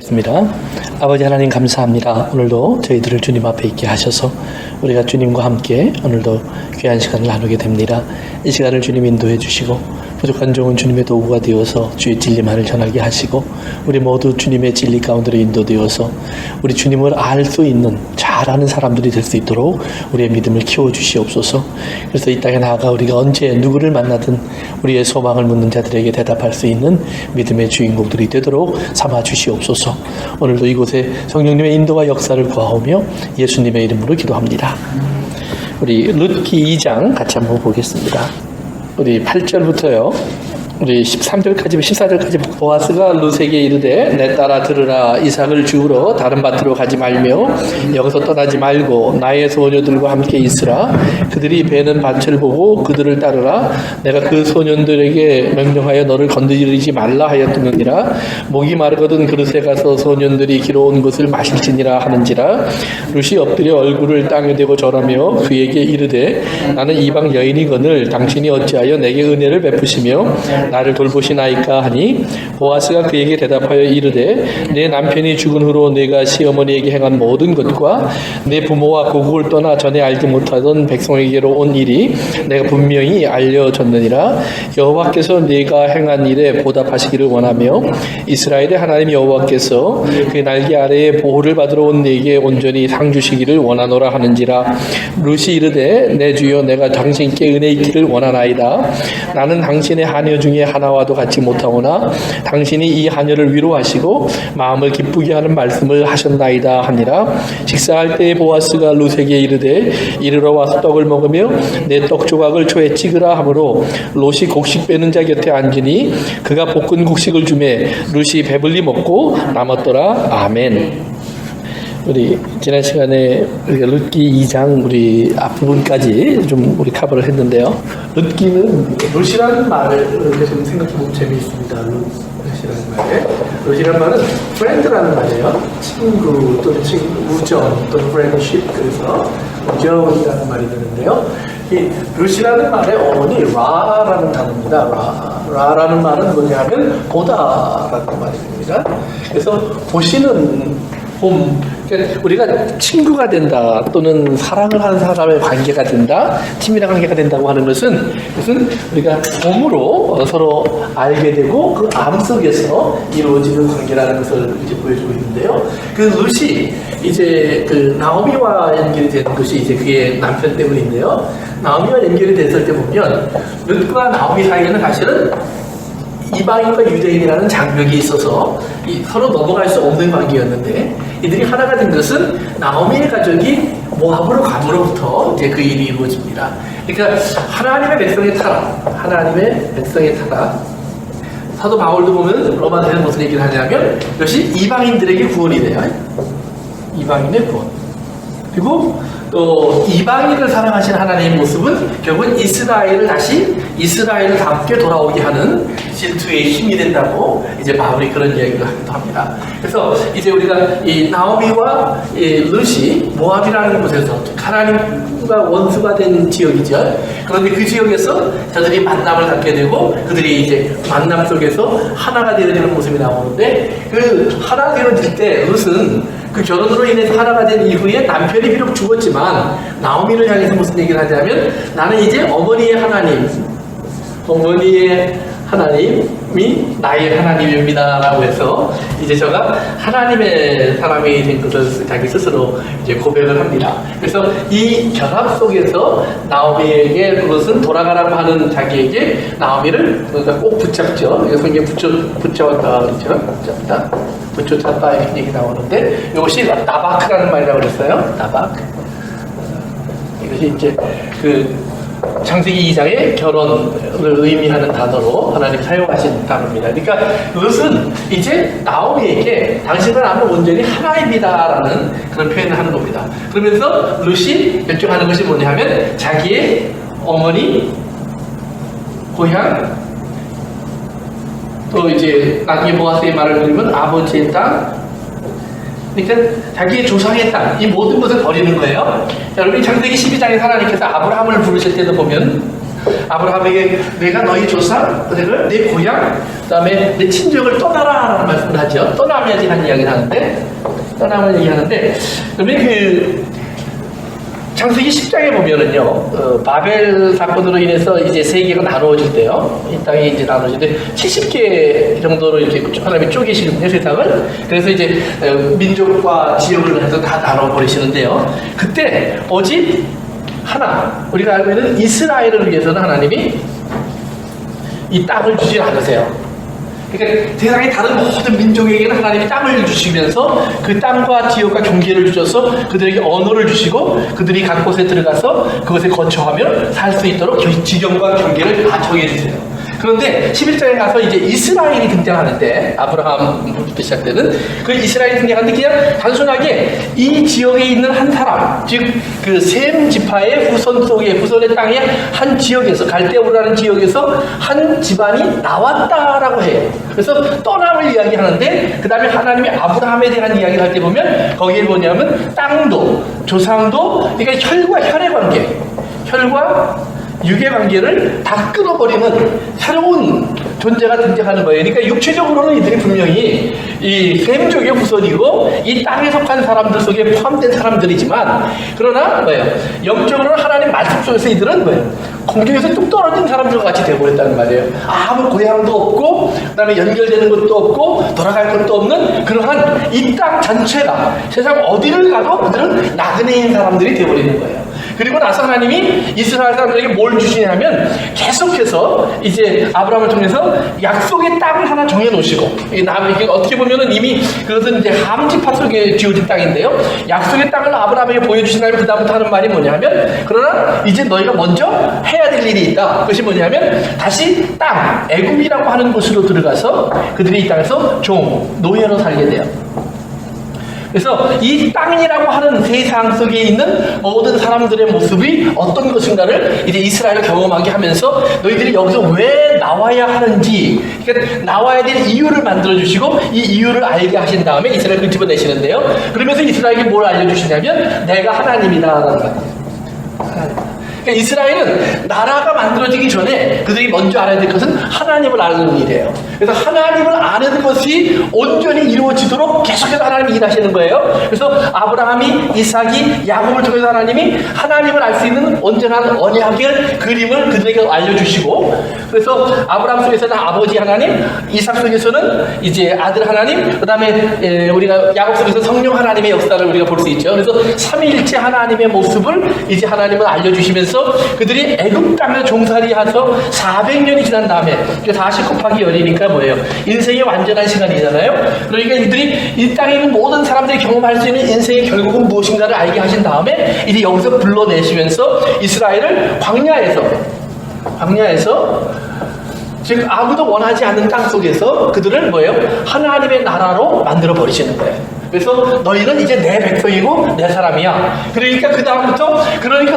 기도하겠습니다. 아버지 하나님 감사합니다. 오늘도 저희들을 주님 앞에 있게 하셔서 우리가 주님과 함께 오늘도 귀한 시간을 나누게 됩니다. 이 시간을 주님 인도해 주시고 부족한 종은 주님의 도구가 되어서 주의 진리만을 전하게 하시고 우리 모두 주님의 진리 가운데로 인도되어서 우리 주님을 알 수 있는 잘 아는 사람들이 될 수 있도록 우리의 믿음을 키워주시옵소서. 그래서 이 땅에 나아가 우리가 언제 누구를 만나든 우리의 소망을 묻는 자들에게 대답할 수 있는 믿음의 주인공들이 되도록 삼아 주시옵소서. 오늘도 이곳에 성령님의 인도와 역사를 구하오며 예수님의 이름으로 기도합니다. 우리 룻기 2장 같이 한번 보겠습니다. 우리 8절부터요. 우리 13절까지 14절까지 보아스가 룻에게 이르되 내 딸아 들으라. 이삭을 죽으러 다른 밭으로 가지 말며 여기서 떠나지 말고 나의 소녀들과 함께 있으라. 그들이 베는 밭을 보고 그들을 따르라. 내가 그 소년들에게 명령하여 너를 건드리지 말라 하였느니라. 목이 마르거든 그릇에 가서 소년들이 길어온 것을 마실지니라 하는지라. 룻이 엎드려 얼굴을 땅에 대고 절하며 그에게 이르되 나는 이방 여인이거늘 당신이 어찌하여 내게 은혜를 베푸시며 나를 돌보시나이까 하니 보아스가 그에게 대답하여 이르되 내 남편이 죽은 후로 내가 시어머니에게 행한 모든 것과 내 부모와 고국을 떠나 전에 알지 못하던 백성에게로 온 일이 내가 분명히 알려졌느니라. 여호와께서 네가 행한 일에 보답하시기를 원하며 이스라엘의 하나님 여호와께서 그 날개 아래에 보호를 받으러 온 네게 온전히 상 주시기를 원하노라 하는지라. 룻이 이르되 내 주여 내가 당신께 은혜 있기를 원하나이다. 나는 당신의 하녀 중에 하나와도 같이 못하오나 당신이 이 하녀를 위로하시고 마음을 기쁘게 하는 말씀을 하셨나이다 하니라. 식사할 때에 보아스가 룻에게 이르되 이르러 와서 떡을 먹으며 내 떡 조각을 초에 찍으라 하므로 롯이 곡식 빼는 자 곁에 앉으니 그가 볶은 곡식을 주매 룻이 배불리 먹고 남았더라. 아멘. 우리 지난 시간에 우리가 룻기 2장 우리 앞부분까지 좀 우리 커버를 했는데요. 룻이라는 말을 좀 생각해보면 재미있습니다. 룻이라는 말에 룻이라는 말은 friend라는 말이에요. 친구 또는 우정 또는 friendship. 그래서 우정이라는 말이 되는데요. 이 룻이라는 말의 어원이 라라는 단어입니다. 라라는 말은 뭐냐면 보다라는 말이 됩니다. 그래서 보시는 그러니까 우리가 친구가 된다 또는 사랑을 하는 사람의 관계가 된다, 친밀한 관계가 된다고 하는 것은 우리가 봄으로 서로 알게 되고 그 암 속에서 이루어지는 관계라는 것을 이제 보여주고 있는데요. 그 룻이 이제 그 나오미와 연결이 되는 것이 이제 그의 남편 때문인데요. 나오미와 연결이 됐을 때 보면 룻과 나오미 사이에는 사실은 이방인과 유대인이라는 장벽이 있어서 서로 넘어갈 수 없는 관계였는데 이들이 하나가 된 것은 나오미의 가족이 모압으로 감으로부터 이제 그 일이 이루어집니다. 그러니까 하나님의 백성의 타락. 사도 바울도 보면 로마서에서 무슨 얘기를 하냐면 이것이 이방인들에게 구원이 돼요. 이방인의 구원. 그리고 또 이방인을 사랑하시는 하나님의 모습은 결국은 이스라엘을 다시 이스라엘답게 돌아오게 하는 질투의 힘이 된다고 이제 바울이 그런 이야기를 하기도 합니다. 그래서 이제 우리가 이 나오미와 이 룻이 모압이라는 곳에서 하나님과 원수가 된 지역이죠. 그런데 그 지역에서 저들이 만남을 갖게 되고 그들이 이제 만남 속에서 하나가 되어지는 모습이 나오는데 그 하나 되어질 때 룻은 그 결혼으로 인해서 하나가 된 이후에 남편이 비록 죽었지만 나오미를 향해서 무슨 얘기를 하냐면 나는 이제 어머니의 하나님이 나의 하나님입니다 라고 해서 이제 저가 하나님의 사람이 된 것을 자기 스스로 이제 고백을 합니다. 그래서 이 결합 속에서 나오미에게 그것은 돌아가라고 하는 자기에게 나오미를 그러니까 꼭 붙잡죠. 성경 붙잡았다 그러죠. 붙잡다 이렇게 얘기 나오는데 이것이 나바크라는 말이라고 그랬어요. 나바크. 이것이 이제 그 창세기 2장의 결혼을 의미하는 단어로 하나님 사용하신 단어입니다. 그러니까 그것은 이제 나오미에게 당신은 아무 온전히 하나입니다라는 그런 표현을 하는 겁니다. 그러면서 룻이 결정하는 것이 뭐냐면 자기의 어머니, 고향, 또 이제 나중에 보아스의 말을 들으면 아버지의 땅, 그러니까 자기의 조상의 땅, 이 모든 것을 버리는 거예요. 자, 여러분 창세기 12장에 하나님께서 아브라함을 부르실 때도 보면 아브라함에게 내가 너희 조상, 내 고향, 그 다음에 내 친족을 떠나라라는 말씀을 하죠. 떠나야지 한 이야기를 하는데, 떠남을 얘기하는데, 그러면 창세기 10장에 보면은요, 바벨 사건으로 인해서 이제 세계가 나누어질 때요, 이 땅이 이제 나누어질 때 70개 정도로 이렇게 하나님이 쪼개시거든요, 세상을. 그래서 이제 민족과 지역을 해서 다 나눠버리시는데요. 그때 오직 하나, 우리가 알고 있는 이스라엘을 위해서는 하나님이 이 땅을 주지 않으세요. 그러니까 세상의 다른 모든 민족에게는 하나님이 땅을 주시면서 그 땅과 지역과 경계를 주셔서 그들에게 언어를 주시고 그들이 각 곳에 들어가서 그곳에 거처하며 살 수 있도록 지경과 경계를 다 정해주세요. 그런데 11장에 가서 이제 이스라엘이 등장하는데, 아브라함부터 시작되는 그 이스라엘이 등장하는데 그냥 단순하게 이 지역에 있는 한 사람, 즉 그 셈 지파의 후손의 땅의 한 지역에서, 갈대우라는 지역에서 한 집안이 나왔다라고 해요. 그래서 떠남을 이야기하는데, 그 다음에 하나님이 아브라함에 대한 이야기를 할 때 보면 거기에 뭐냐면 땅도 조상도, 그러니까 혈과 혈의 관계, 혈과 육의 관계를 다 끊어버리는 새로운 존재가 등장하는 거예요. 그러니까 육체적으로는 이들이 분명히 이 셈족의 후손이고 이 땅에 속한 사람들 속에 포함된 사람들이지만, 그러나 뭐예요? 영적으로는 하나님 말씀 속에서 이들은 뭐예요? 공중에서 뚝 떨어진 사람들과 같이 되어버렸다는 말이에요. 아무 고향도 없고, 그 다음에 연결되는 것도 없고, 돌아갈 것도 없는 그러한 이 땅 전체가 세상 어디를 가도 그들은 나그네인 사람들이 되어버리는 거예요. 그리고 나서 하나님이 이스라엘 사람들에게 뭘 주시냐면 계속해서 이제 아브라함을 통해서 약속의 땅을 하나 정해놓으시고, 이게 어떻게 보면은 이미 그것은 이제 함 지파 속에 지어진 땅인데요. 약속의 땅을 아브라함에게 보여주시나면 그다음부터 하는 말이 뭐냐면, 그러나 이제 너희가 먼저 해야 될 일이 있다. 그것이 뭐냐면 다시 땅, 애굽이라고 하는 곳으로 들어가서 그들이 이 땅에서 노예로 살게 돼요. 그래서 이 땅이라고 하는 세상 속에 있는 모든 사람들의 모습이 어떤 것인가를 이제 이스라엘을 경험하게 하면서 너희들이 여기서 왜 나와야 하는지, 그러니까 나와야 될 이유를 만들어주시고 이 이유를 알게 하신 다음에 이스라엘을 끄집어내시는데요. 그러면서 이스라엘에게 뭘 알려주시냐면 내가 하나님이다라는 거예요. 그러니까 이스라엘은 나라가 만들어지기 전에 그들이 먼저 알아야 될 것은 하나님을 아는 일이에요. 그래서 하나님을 아는 것이 온전히 이루어지도록 계속해서 하나님이 일하시는 거예요. 그래서 아브라함이, 이삭이, 야곱을 통해서 하나님이 하나님을 알 수 있는 온전한 언약의 그림을 그들에게 알려주시고, 그래서 아브라함 속에서는 아버지 하나님, 이삭 속에서는 이제 아들 하나님, 그 다음에 우리가 야곱 속에서 성령 하나님의 역사를 우리가 볼 수 있죠. 그래서 삼위일체 하나님의 모습을 이제 하나님을 알려주시면서 그들이 애굽 땅에 종살이해서 400년이 지난 다음에, 40 곱하기 10이니까 뭐예요? 인생의 완전한 시간이잖아요. 그러니까 이들이 이 땅에 있는 모든 사람들이 경험할 수 있는 인생의 결국은 무엇인가를 알게 하신 다음에 이제 여기서 불러내시면서 이스라엘을 광야에서 즉 아무도 원하지 않는 땅 속에서 그들을 뭐예요? 하나님의 나라로 만들어 버리시는 거예요. 그래서 너희는 이제 내 백성이고 내 사람이야. 그러니까 그 다음부터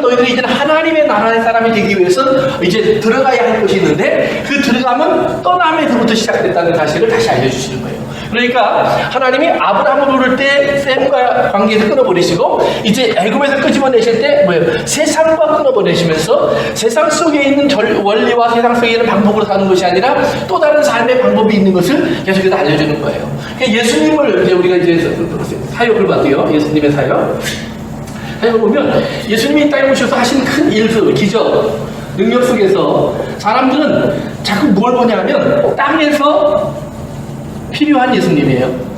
너희들이 이제 하나님의 나라의 사람이 되기 위해서는 이제 들어가야 할 것이 있는데, 그 들어가면 떠남에서부터 시작됐다는 사실을 다시 알려주시는 거예요. 그러니까 하나님이 아브라함을 부를 때 셈과 관계에서 끊어버리시고 이제 애굽에서 끄집어내실 때 뭐예요? 세상과 끊어버리시면서 세상 속에 있는 원리와 세상 속에 있는 방법으로 사는 것이 아니라 또 다른 삶의 방법이 있는 것을 계속해서 알려주는 거예요. 그러니까 예수님을 이제 우리가 이제 사역을 봐도요, 예수님의 사역을 보면 예수님이 이 땅에 오셔서 하신 큰 일들, 기적, 능력 속에서 사람들은 자꾸 뭘 보냐면 땅에서 필요한 예수님이에요.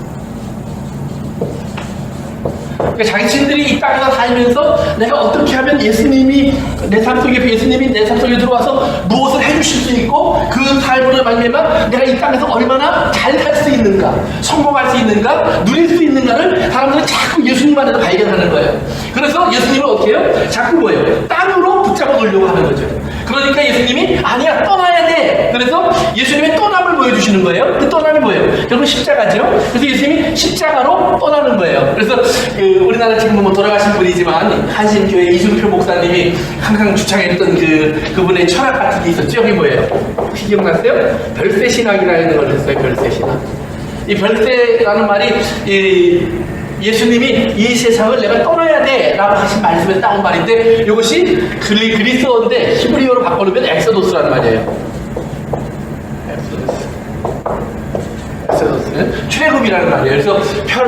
그러니까 자신들이 이 땅에서 살면서 내가 어떻게 하면 예수님이 내 삶 속에 들어와서 무엇을 해주실 수 있고 그 삶으로 말미암아 내가 이 땅에서 얼마나 잘 살 수 있는가, 성공할 수 있는가, 누릴 수 있는가를 사람들은 자꾸 예수님 안에서 발견하는 거예요. 그래서 예수님을 어떻게 해요? 자꾸 뭐예요? 땅으로 붙잡아 놓으려고 하는 거죠. 그러니까 예수님이 아니야, 떠나야 돼. 그래서 예수님의 떠남을 보여주시는 거예요. 그 떠남이 뭐예요? 결국 십자가죠. 그래서 예수님이 십자가로 떠나는 거예요. 그래서 우리나라 지금 뭐 돌아가신 분이지만 한신교회 이준표 목사님이 항상 주창했던 그분의 철학 같은 게 있었죠. 여기 뭐예요? 혹시 기억나세요? 별세 신학이라는 걸 했어요. 별세 신학. 이 별세라는 말이 예수님이 이 세상을 내가 떠나야 돼 라고 하신 말씀에 따온 말인데, 이것이 그리스어인데 히브리어로 바꿔놓으면 엑소도스라는 말이에요. 엑소도스는 출애굽이라는 말이에요. 그래서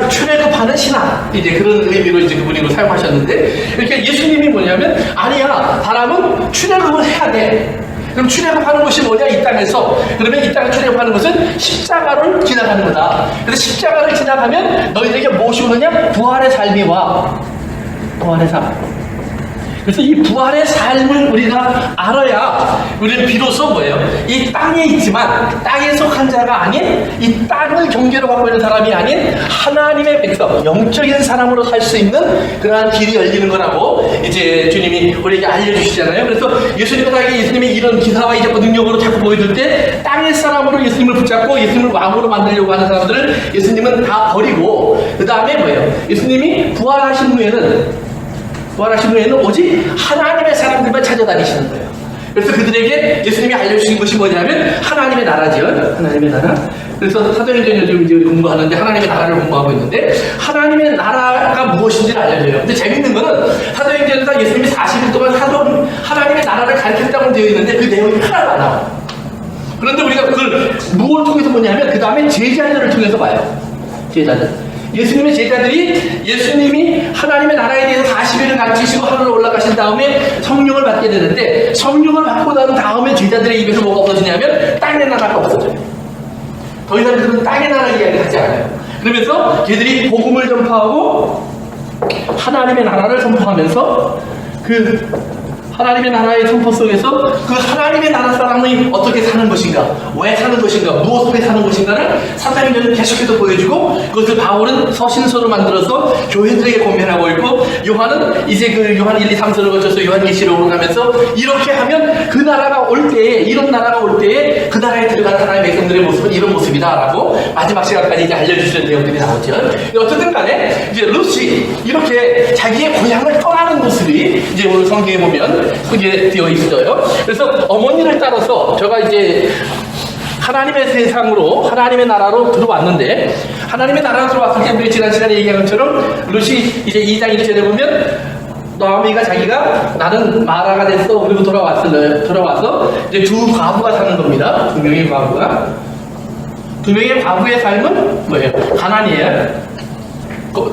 출애굽하는 신앙, 이제 그런 의미로 이제 그분이 사용하셨는데, 그러니까 예수님이 뭐냐면, 아니야, 사람은 출애굽을 해야 돼. 그럼 출애굽하는 것이 뭐냐, 이 땅에서. 그러면 이 땅에 출애굽하는 것은 십자가를 지나가는 거다. 그래서 십자가를 지나가면 너희들에게 무엇이 오느냐? 부활의 삶이 와. 부활의 삶. 그래서 이 부활의 삶을 우리가 알아야 우리는 비로소 뭐예요? 이 땅에 있지만 땅에 속한 자가 아닌, 이 땅을 경계로 갖고 있는 사람이 아닌 하나님의 백성, 영적인 사람으로 살 수 있는 그러한 길이 열리는 거라고 이제 주님이 우리에게 알려주시잖아요. 그래서 예수님이 이런 기사와 이제 능력으로 자꾸 보여줄 때, 땅의 사람으로 예수님을 붙잡고 예수님을 왕으로 만들려고 하는 사람들을 예수님은 다 버리고, 그 다음에 뭐예요? 예수님이 부활하신 후에는 오직 하나님의 사람들만 찾아다니시는 거예요. 그래서 그들에게 예수님이 알려주신 것이 뭐냐면 하나님의 나라죠. 하나님의 나라. 그래서 사도행전 요즘 이제 공부하는데 하나님의 나라를 공부하고 있는데, 하나님의 나라가 무엇인지를 알려줘요. 근데 재밌는 거는 사도행전에서 예수님이 40일 동안 하나님의 나라를 가르쳤다고 되어 있는데 그 내용이 하나도 안 나와요. 그런데 우리가 그걸 무엇을 통해서 보냐면 그 다음에 제자들을 통해서 봐요. 제자들. 예수님의 제자들이 예수님이 하나님의 나라에 대해서 40일을 가르치시고 하늘로 올라가신 다음에 성령을 받게 되는데, 성령을 받고 난 다음에 제자들의 입에서 뭐가 없어지냐면 땅의 나라가 없어져요. 더 이상 그런 땅의 나라 이야기를 하지 않아요. 그러면서 걔들이 복음을 전파하고 하나님의 나라를 선포하면서 그 하나님의 나라의 선포 속에서 그 하나님의 나라 사람이 어떻게 사는 것인가, 왜 사는 것인가, 무엇을 사는 것인가를 사도행전은 계속해서 보여주고, 그것을 바울은 서신서로 만들어서 교회들에게 공면하고 있고, 요한은 이제 그 요한 1, 2, 3서를 거쳐서 요한계시록으로 가면서 이렇게 하면 그 나라가 올 때에, 이런 나라가 올 때에 그 나라에 들어가는 하나님의 백성들의 모습은 이런 모습이다 라고 마지막 시간까지 이제 알려주시는 내용들이 나오죠. 어쨌든 간에 이제 루시, 이렇게 자기의 고향을 떠나는 모습이 이제 오늘 성경에 보면 소개되어 있어요. 그래서 어머니를 따라서 제가 이제 하나님의 세상으로, 하나님의 나라로 들어왔는데, 하나님의 나라로 들어왔을 때 우리 지난 시간에 얘기한 것처럼 루시 이제 2장 1절에 보면 노아미가 자기가 나는 마라가 됐어 그리고 돌아와서 이제 두 과부가 사는 겁니다. 두 명의 과부가. 두 명의 과부의 삶은 뭐예요? 가난이에요.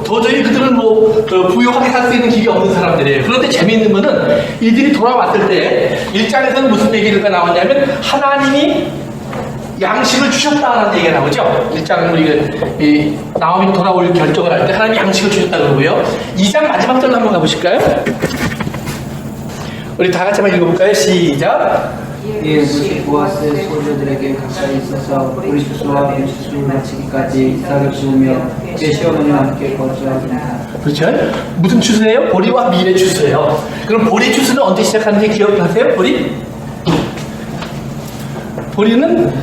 도저히 그들은 부유하게 살 수 있는 길이 없는 사람들이에요. 그런데 재미있는 거는 이들이 돌아왔을 때 1장에서는 무슨 얘기가 나오냐면 하나님이 양식을 주셨다라는 얘기가 나오죠. 1장은 우리가 나오미 돌아올 결정을 할 때 하나님이 양식을 주셨다 그러고요. 2장 마지막 절로 한번 가보실까요? 우리 다 같이 한번 읽어볼까요? 시작. 이에 보아스의 소녀들에게 가까이 있어서 브리스와 밀추수를 마치기까지 이삭을 지으며 제 시어머니와 함께 거주하니라. 그렇죠? 무슨 추수예요? 보리와 밀의 추수예요. 그럼 보리 추수는 언제 시작하는지 기억하세요? 보리는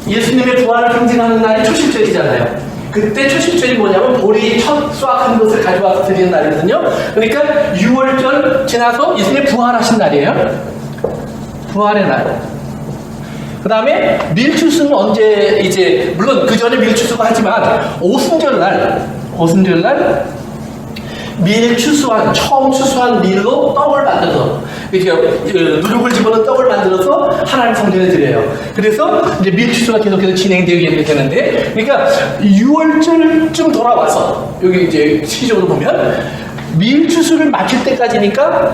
예수님의 부활을 상징하는 날이 초실절이잖아요. 그때 초실절이 뭐냐면 보리 첫 수확한 것을 가져와서 드리는 날이거든요. 그러니까 6월절 지나서 예수님이 부활하신 날이에요. 부활의 날. 그 다음에 밀추수는 언제, 이제 물론 그 전에 밀추수가 하지만 오순절날 처음 추수한 밀로 떡을 만들어서 누룩을 집어넣은 떡을 만들어서 하나님 성전에 드려요. 그래서 이제 밀추수가 계속해서 진행되게 되는데, 그러니까 6월절쯤 돌아와서 여기 이제 시적으로 보면 밀추수를 마칠 때까지니까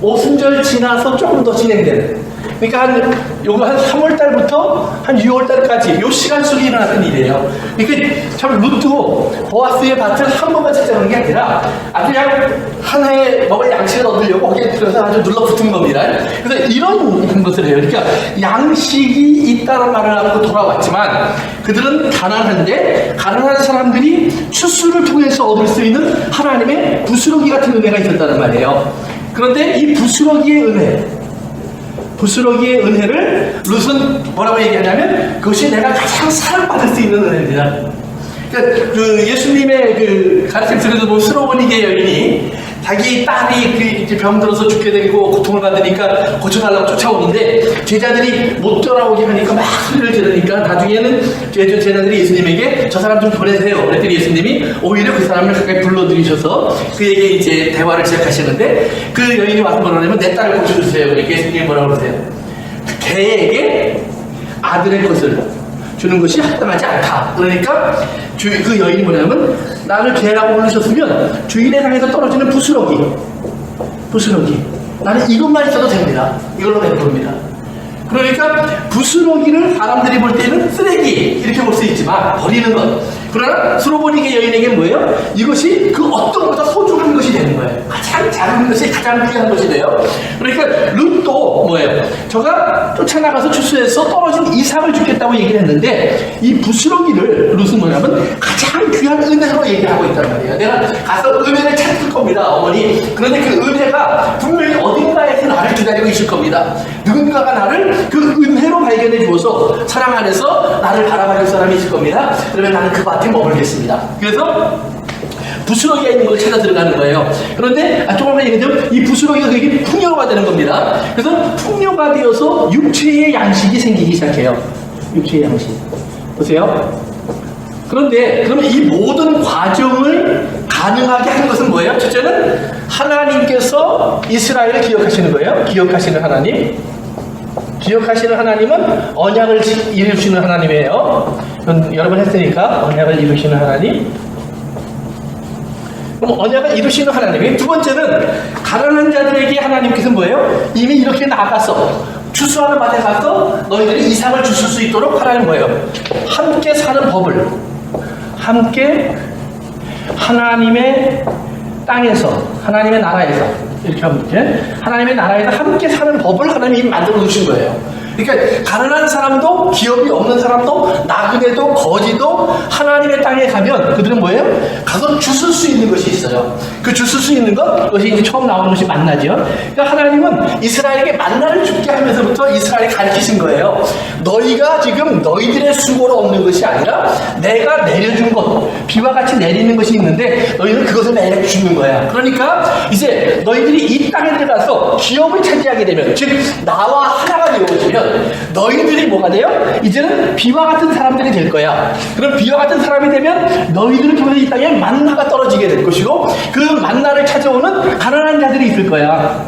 오순절 지나서 조금 더 진행되는. 그러니까 한 3월달부터 한 6월달까지 요 시간 속에 일어났던 일이에요. 그러니까 참 룻도 보아스의 밭을 한 번만 찾아가는 게 아니라 아주 그냥 하나에 먹을 양식을 얻으려고 거기에 들어서 아주 눌러붙은 겁니다. 그래서 이런 것을 해요. 그러니까 양식이 있다는 말을 하고 돌아왔지만 그들은 가난한데, 가난한 사람들이 추수를 통해서 얻을 수 있는 하나님의 부스러기 같은 은혜가 있었다는 말이에요. 그런데 이 부스러기의 은혜를 룻은 뭐라고 얘기하냐면 그것이 내가 가장 사랑받을 수 있는 은혜입니다. 그러니까 그 예수님의 그 가르침 속에서 보면 수로보니게 여인이 자기 딸이 그 이제 병들어서 죽게 되고 고통을 받으니까 고쳐달라고 쫓아오는데 제자들이 못 돌아오게 하니까 막 소리를 지르니까 나중에는 제자들이 예수님에게 저 사람 좀 보내세요. 그랬더니 예수님이 오히려 그 사람을 가까이 불러들이셔서 그에게 이제 대화를 시작하시는데 그 여인이 와서 뭐라 하냐면 내 딸을 고쳐주세요. 그러니까 예수님이 뭐라고 그러세요? 개에게 아들의 것을 주는 것이 합당하지 않다. 그러니까 그 여인이 뭐냐면 나를 개라고 부르셨으면 주인의 상에서 떨어지는 부스러기 나는 이것만 있어도 됩니다. 이걸로 된 겁니다. 그러니까 부스러기를 사람들이 볼 때는 쓰레기 이렇게 볼 수 있지만 버리는 것, 그러나 수로보니게 여인에게 뭐예요? 이것이 그 어떤 것보다 소중한 것이 되는 거예요. 가장 작은 것이 가장 귀한 것이 돼요. 그러니까 룻도 뭐예요? 저가 쫓아나가서 추수해서 떨어진 이삭을 주겠다고 얘기를 했는데 이 부스러기를 룻은 뭐냐면 가장 귀한 은혜로 얘기하고 있단 말이에요. 내가 가서 은혜를 찾을 겁니다, 어머니. 그런데 그 은혜가 분명히 어딘가에서 나를 기다리고 있을 겁니다. 누군가가 나를 그 은혜로 발견해 주어서 사랑 안에서 나를 바라봐줄 사람이 있을 겁니다. 그러면 나는 그 밭에 머물겠습니다. 그래서 부스러기가 있는 걸 찾아 들어가는 거예요. 그런데 조금만 얘기하면 이 부스러기가 되게 풍요가 되는 겁니다. 그래서 풍요가 되어서 육체의 양식이 생기기 시작해요. 육체의 양식. 보세요. 그런데 그러면 이 모든 과정을 가능하게 하는 것은 뭐예요? 첫째는 하나님께서 이스라엘을 기억하시는 거예요. 기억하시는 하나님. 기억하시는 하나님은 언약을 이루시는 하나님이에요. 여러 번 했으니까 언약을 이루시는 하나님. 그럼 언약을 이루시는 하나님이 두 번째는 가난한 자들에게 하나님께서 뭐예요? 이미 이렇게 나가서 추수하는 밭에 가서 너희들이 이삭을 주실 수 있도록 하라는 거예요. 함께 사는 법을 함께 하나님의 땅에서 하나님의 나라에서 이렇게 하면 돼. 하나님의 나라에서 함께 사는 법을 하나님이 만들어 주신 거예요. 그러니까 가난한 사람도 기업이 없는 사람도 나그네도 거지도 하나님의 땅에 가면 그들은 뭐예요? 가서 주술 수 있는 것이 있어요. 그 주술 수 있는 것, 그것이 이제 처음 나오는 것이 만나죠. 그러니까 하나님은 이스라엘에게 만나를 줍게 하면서부터 이스라엘에 가르치신 거예요. 너희가 지금 너희들의 수고로 얻는 것이 아니라 내가 내려준 것, 비와 같이 내리는 것이 있는데 너희는 그것을 내려주는 거야. 그러니까 이제 너희들이 이 땅에 들어가서 기업을 차지하게 되면, 즉 나와 하나가 되어지면 너희들이 뭐가 돼요? 이제는 비와 같은 사람들이 될 거야. 그럼 비와 같은 사람이 되면 너희들을 통해서 이 땅에 만나가 떨어지게 될 것이고 그 만나를 찾아오는 가난한 자들이 있을 거야.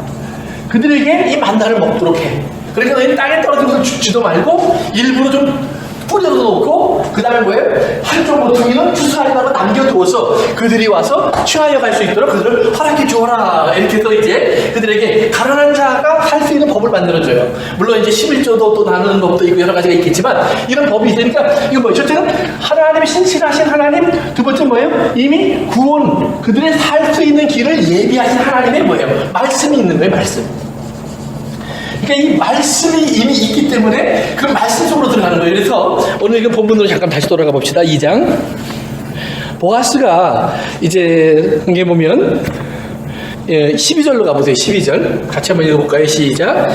그들에게 이 만나를 먹도록 해. 그러니까 너희는 땅에 떨어져서 죽지도 말고 일부러 좀 뿌려서 놓고 그 다음에 뭐예요? 한쪽 모퉁이는 추수하려고 남겨두어서 그들이 와서 취하여 갈 수 있도록 그들을 허락해 주어라. 이렇게 해서 이제 그들에게 가난한 자가 살 수 있는 법을 만들어줘요. 물론 이제 11조도 또 나누는 법도 있고 여러 가지가 있겠지만 이런 법이 있으니까 이거 뭐예요? 첫째는 하나님의 신실하신 하나님, 두 번째 뭐예요? 이미 구원, 그들의 살 수 있는 길을 예비하신 하나님의 뭐예요? 말씀이 있는 거예요, 말씀. 그러니까 이 말씀이 이미 있기 때문에 그 말씀 속으로 들어가는 거예요. 그래서 오늘 이거 본문으로 잠깐 다시 돌아가 봅시다. 2장. 보아스가 이제 이게 보면 12절로 가보세요. 12절 같이 한번 읽어볼까요? 시작.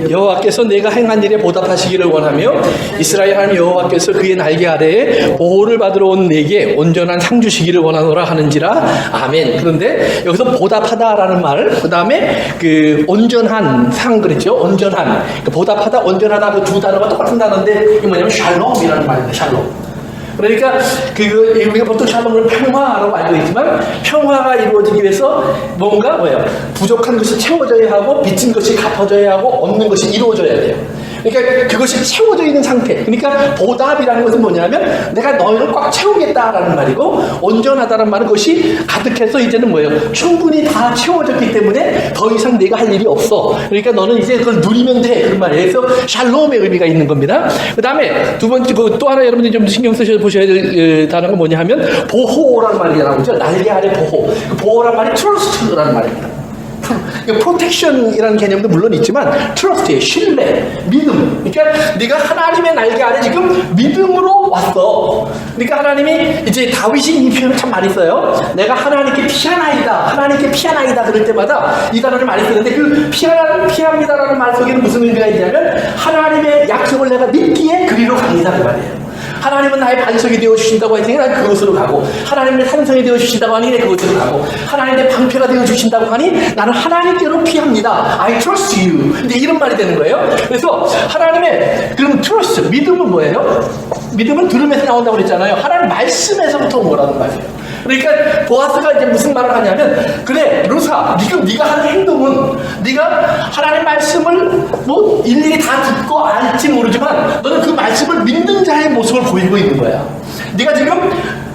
여호와께서 내가 행한 일에 보답하시기를 원하며 이스라엘 하나님 여호와께서 그의 날개 아래에 보호를 받으러 온 내게 온전한 상 주시기를 원하노라 하는지라. 아멘. 그런데 여기서 보답하다라는 말, 그 다음에 그 온전한 상 그랬죠. 온전한, 보답하다, 온전하다 그 두 단어가 똑같은 단어인데 이게 뭐냐면 샬롬이라는 말입니다. 샬롬. 그러니까 우리가 보통 샬롬을 평화라고 알고 있지만 평화가 이루어지기 위해서 뭔가 뭐예요? 부족한 것이 채워져야 하고 빚진 것이 갚아져야 하고 없는 것이 이루어져야 돼요. 그러니까 그것이 채워져 있는 상태. 그러니까 보답이라는 것은 뭐냐면 내가 너희를 꽉 채우겠다라는 말이고, 온전하다는 말은 그것이 가득해서 이제는 뭐예요? 충분히 다 채워졌기 때문에 더 이상 내가 할 일이 없어. 그러니까 너는 이제 그걸 누리면 돼. 그런 말이에요. 그래서 샬롬의 의미가 있는 겁니다. 그 다음에 두 번째, 또 하나 여러분들이 좀 신경 쓰셔 보셔야 될 단어가 뭐냐 하면 보호라는 말이 나오죠. 날개 아래 보호. 그 보호라는 말이 트러스트라는 말입니다. 프로텍션이라는 개념도 물론 있지만 트러스트의 신뢰, 믿음. 그러니까 네가 하나님의 날개 아래 지금 믿음으로 왔어. 그러니까 하나님이 이제 다윗이 이 표현을 참 많이 써요. 내가 하나님께 피하나이다, 하나님께 피하나이다 그럴 때마다 이 단어를 많이 쓰는데 그 피합니다라는 말 속에는 무슨 의미가 있냐면 하나님의 약속을 내가 믿기에 그리로 갑니다 그 말이에요. 하나님은 나의 반석이 되어주신다고 하니 난 그곳으로 가고, 하나님의 산성이 되어주신다고 하니 그곳으로 가고, 하나님의 방패가 되어주신다고 하니 나는 하나님께로 피합니다. I trust you. 근데 이런 말이 되는 거예요. 그래서 하나님의 그럼 trust, 믿음은 뭐예요? 믿음은 들음에서 나온다고 그랬잖아요. 하나님 말씀에서부터 온 거라는 말이에요. 그러니까 보아스가 이제 무슨 말을 하냐면, 그래 루사, 지금 네가 하는 행동은 네가 하나님 말씀을 뭐 일일이 다 듣고 알지 모르지만 너는 그 말씀을 믿는 자의 모습을 보이고 있는 거야. 네가 지금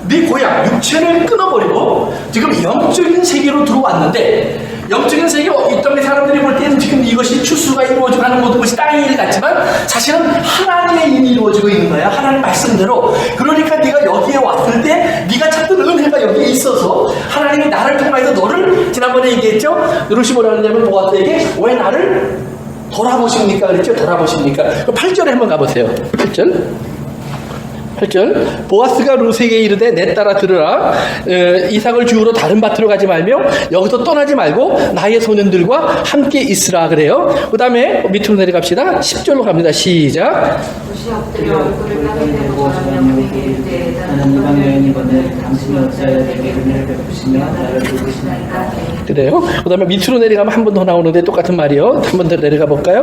네 고향 육체를 끊어버리고 지금 영적인 세계로 들어왔는데, 영적인 세계 있던 사람들이 볼 때는 지금 이것이 추수가 이루어지고 하는 모든 것이 땅의 일 같지만 사실은 하나님의 일이 이루어지고 있는 거야. 하나님 말씀대로. 그러니까 네가 여기에 왔을 때 네가 찾던 은혜가 여기에 있어서 하나님이 나를 통해서 너를, 지난번에 얘기했죠, 루시 뭐라 하냐면 보아스에게 왜 나를 돌아보십니까 그랬죠. 돌아보십니까. 8절에 한번 가보세요. 8절. 보아스가 루세에게 이르되 내 따라 들으라. 이삭을 주우러 다른 밭으로 가지 말며 여기서 떠나지 말고 나의 소년들과 함께 있으라 그래요. 그 다음에 밑으로 내려갑시다. 10절로 갑니다. 시작. 루시 엎드려 얼굴을 땅에 대고 전하며 그에게 이르되 나는 이방 여인이거늘 당신이 어찌하여 내게 은혜를 베푸시며 나를 부르시나이까. 그래요. 그 다음에 밑으로 내려가면 한 번 더 나오는데 똑같은 말이요. 한 번 더 내려가 볼까요?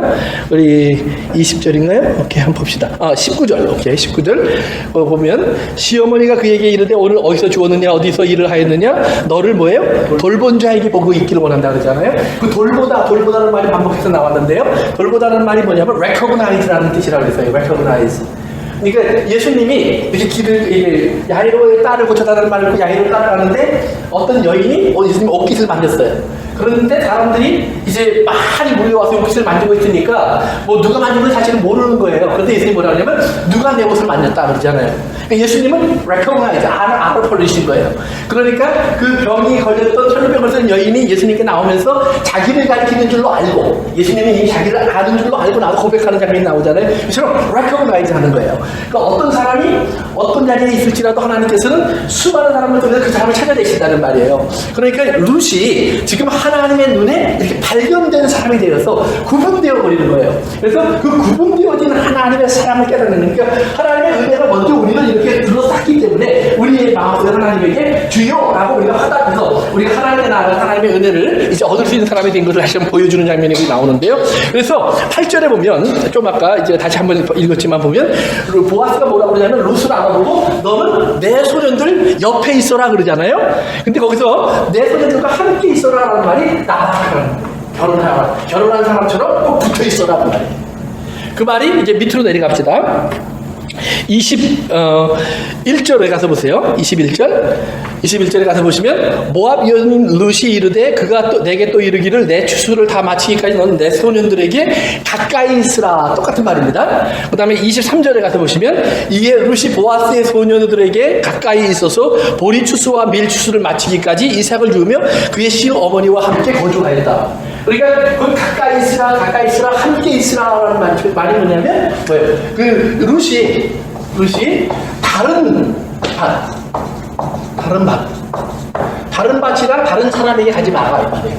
우리 20절인가요? 오케이, 한번 봅시다. 19절. 오케이, 19절. 보면 시어머니가 그에게 이르되 오늘 어디서 주었느냐, 어디서 일을 하였느냐, 너를 뭐예요? 돌본 자에게 보고 있기를 원한다 그러잖아요. 그 돌보다는 말이 반복해서 나왔는데요. 돌보다는 말이 뭐냐면 recognize라는 뜻이라고 했어요. recognize. 그러니까 예수님이 이렇게 야이로의 딸을 고쳐달라는 말을 듣고 야이로를 따라가는데 어떤 여인이 예수님 옷깃을 만졌어요. 그런데 사람들이 이제 많이 몰려와서 옷깃을 만지고 있으니까 뭐 누가 만진 건 사실은 모르는 거예요. 그런데 예수님이 뭐라 하냐면 누가 내 옷을 만졌다 그러잖아요. 그러니까 예수님은 recognize, 알아버리신 거예요. 그러니까 그 병이 걸렸던 혈병을 걸렸던 여인이 예수님께 나오면서 자기를 가리키는 줄로 알고, 예수님이 이미 자기를 아는 줄로 알고 나도 고백하는 장면이 나오잖아요. 그처럼 recognize 하는 거예요. 그러니까 어떤 사람이 어떤 자리에 있을지라도 하나님께서는 수많은 사람을 통해서 그 사람을 찾아내신다는 말이에요. 그러니까 룻이 지금 하나님의 눈에 이렇게 발견된 사람이 되어서 구분되어 버리는 거예요. 그래서 그 구분되어진 하나님의 사랑을 깨닫는, 그러니까 하나님의 은혜가 먼저 우리를 이렇게 둘러쌌기 때문에 우리의 마음속에 하나님에게 주여라고 우리가 화답해서 우리가 하나님의 나라, 하나님의 은혜를 이제 얻을 수 있는 사람이 된 것을 다시 한번 보여주는 장면이 나오는데요. 그래서 8절에 보면 좀 아까 이제 다시 한번 읽었지만 보면 보아스가 뭐라고 그러냐면 룻을 안아보고 너는 내 소년들 옆에 있어라 그러잖아요. 근데 거기서 내 소년들과 함께 있어라라는 말이 나랑 결혼한 사람처럼 꼭 붙어 있어라 그 말이에요. 그 말이 이제 밑으로 내려갑시다. 21절에 가서 보세요. 21절에 가서 보시면 모압 여인 룻이 이르되 그가 또 내게 또 이르기를 내 추수를 다 마치기까지 너는 내 소년들에게 가까이 있으라. 똑같은 말입니다. 그 다음에 23절에 가서 보시면 이에 룻이 보아스의 소년들에게 가까이 있어서 보리 추수와 밀 추수를 마치기까지 이삭을 주우며 그의 시어머니와 함께 거주하였다. 그러니까 그 가까이 있으라 함께 있으라라는 말이 뭐냐면 뭐예요? 그 룻이 다른 밭이랑 다른 사람에게 가지 말라 이 말이에요.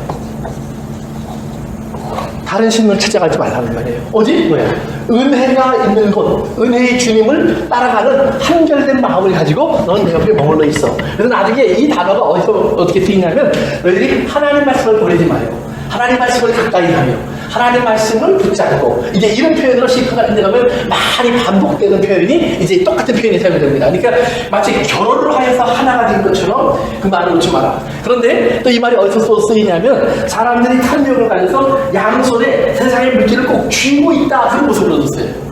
다른 신을 찾아가지 말라는 말이에요. 어디? 뭐야? 은혜가 있는 곳, 은혜의 주님을 따라가는 한결된 마음을 가지고 넌 내 옆에 머물러 있어. 그래서 나중에 이 단어가 어떻게 쓰이냐면 너희들이 하나님 말씀을 버리지 마요. 하나님 말씀을 가까이 하며 하나님 말씀을 붙잡고, 이제 이런 표현으로 시편 같은 데 가면 많이 반복되는 표현이 이제 똑같은 표현이 사용됩니다. 그러니까 마치 결혼을 하여서 하나가 된 것처럼 그 말을 놓지 마라. 그런데 또 이 말이 어디서 쓰이냐면 사람들이 탐욕을 가져서 양손에 세상의 물질을 꼭 쥐고 있다 그런 모습으로 썼어요.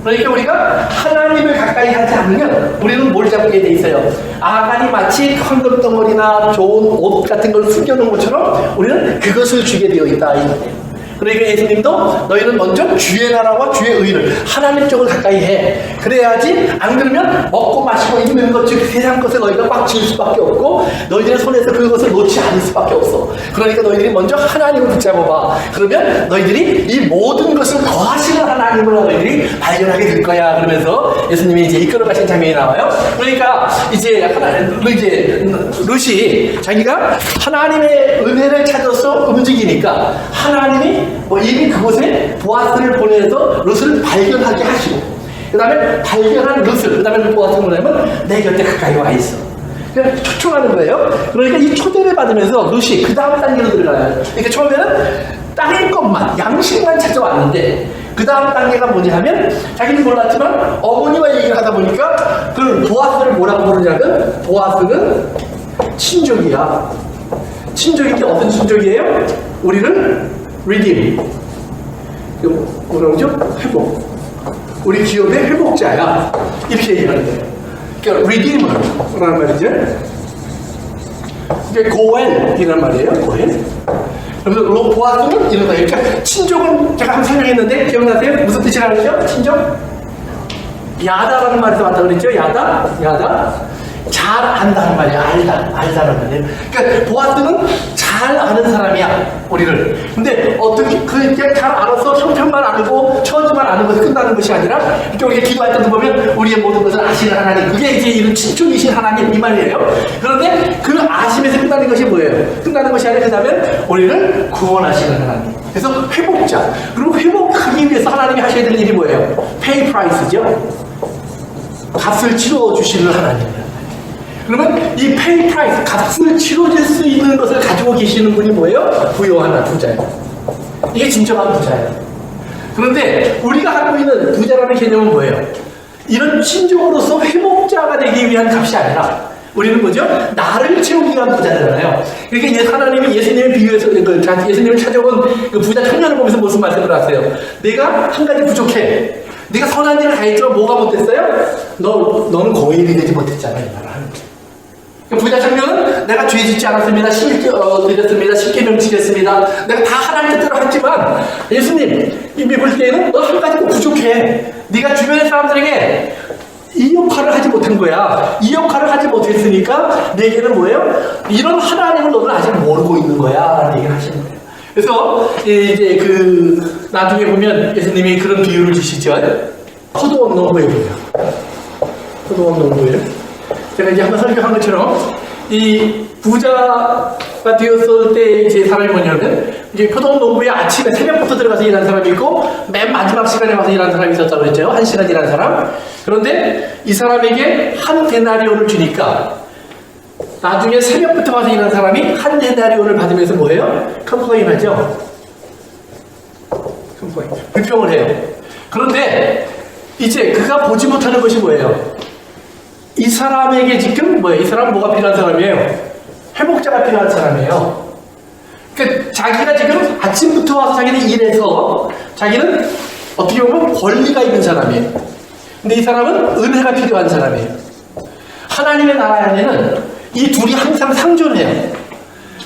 그러니까 우리가 하나님을 가까이 하지 않으면 우리는 뭘 잡게 돼 있어요? 아간이 마치 황금덩어리나 좋은 옷 같은 걸 숨겨놓은 것처럼 우리는 그것을 주게 되어 있다. 그러니까 예수님도 너희는 먼저 주의 나라와 주의 의를, 하나님 쪽을 가까이 해. 그래야지 안 그러면 먹고 마시고 입는 것, 즉 세상 것에 너희가 꽉 쥐을 수밖에 없고 너희들의 손에서 그것을 놓지 않을 수밖에 없어. 그러니까 너희들이 먼저 하나님을 붙잡아봐. 그러면 너희들이 이 모든 것을 더하시는 하나님을 너희들이 발견하게 될 거야. 그러면서 예수님이 이제 이끌어 가신 장면이 나와요. 그러니까 이제 룻이 자기가 하나님의 은혜를 찾아서 움직이니까 하나님이 이미 그곳에 보아스를 보내서 룻을 발견하게 하시고, 그 다음에 발견한 룻을, 그 다음에 보아스가 뭐냐면 내 곁에 가까이 와 있어. 그냥 초청하는 거예요. 그러니까 이 초대를 받으면서 룻이 그 다음 단계로 들어가요. 그러니까 처음에는 땅의 것만, 양식만 찾아왔는데 그 다음 단계가 뭐냐 하면 자기는 몰랐지만 어머니와 얘기를 하다 보니까 그 보아스를 뭐라고 부르냐면 보아스는 친족이야. 친족인데 어떤 친족이에요? 우리를 redeem. 뭐라고 그러죠? 회복. 우리 기업의 회복자야. 이렇게 얘기하는 거예요. 그러니까 redeemer라는 말이죠. 이게 고엘이란 말이에요. 고엘. 그래서 보아스는 이런 거예요. 그러니까 친족은 제가 한번 설명했는데 기억나세요? 무슨 뜻이라는 거죠? 친족? 야다라는 말에서 왔다 그랬죠? 야다. 잘 안다는 말이야. 알다는 말이에요. 그러니까 보아스는 잘 아는 사람이야, 우리를. 근데 어떻게 그냥 잘 알아서 형편만 알고 처지만 아는 것이 끝나는 것이 아니라 이렇게 우리가 기도할 때도 보면 우리의 모든 것을 아시는 하나님, 그게 이제 이런 친족이신 하나님 이 말이에요. 그런데 그 아심에서 끝나는 것이 뭐예요? 끝나는 것이 아니라 그다음에 우리를 구원하시는 하나님. 그래서 회복자. 그리고 회복하기 위해서 하나님이 하셔야 되는 일이 뭐예요? pay price죠. 값을 치러 주시는 하나님이에요. 그러면 이 페이 프라이스, 값을 치러줄 수 있는 것을 가지고 계시는 분이 뭐예요? 부유한 부자예요. 이게 진정한 부자예요. 그런데 우리가 갖고 있는 부자라는 개념은 뭐예요? 이런 친족으로서 회복자가 되기 위한 값이 아니라 우리는 뭐죠? 나를 채우기 위한 부자잖아요. 그러니까 하나님이 예수님의 비유에서 예수님을 찾아온 그 부자 청년을 보면서 무슨 말씀을 하세요? 내가 한 가지 부족해. 네가 선한 일을 다 했지만 뭐가 못했어요? 너는 거인이 되지 못했잖아, 이 말을 하는 거예요. 부자 청년은 내가 죄 짓지 않았습니다. 드렸습니다. 십계명 지켰습니다. 내가 다 하나님 뜻대로 했지만 예수님 이미 볼 때에는 너 한 가지 꼭 부족해. 네가 주변의 사람들에게 이 역할을 하지 못한 거야. 이 역할을 하지 못했으니까 내게는 뭐예요? 이런 하나님을 너는 아직 모르고 있는 거야 라는 얘기를 하시는 거예요. 그래서 이제 나중에 보면 예수님이 그런 비유를 주시죠. 포도원 농부예요. 포도원 농부예요. 제가 이제 한번 설명한 것처럼 이 부자가 되었을 때 이제 사람이 뭐냐면 이제 포도원 농부에 아침에 새벽부터 들어가서 일하는 사람이 있고 맨 마지막 시간에 와서 일하는 사람이 있었다고 그랬죠. 1시간 일하는 사람. 그런데 이 사람에게 한 데나리온을 주니까 나중에 새벽부터 와서 일하는 사람이 한 데나리온을 받으면서 뭐예요? 컴플레인 하죠. 컴플레인. 불평을 해요. 그런데 이제 그가 보지 못하는 것이 뭐예요? 이 사람에게 지금 이 사람은 뭐가 필요한 사람이에요? 회복자가 필요한 사람이에요. 그러니까 자기가 지금 아침부터 와서 자기는 일해서 자기는 어떻게 보면 권리가 있는 사람이에요. 근데 이 사람은 은혜가 필요한 사람이에요. 하나님의 나라 안에는 이 둘이 항상 상존해요.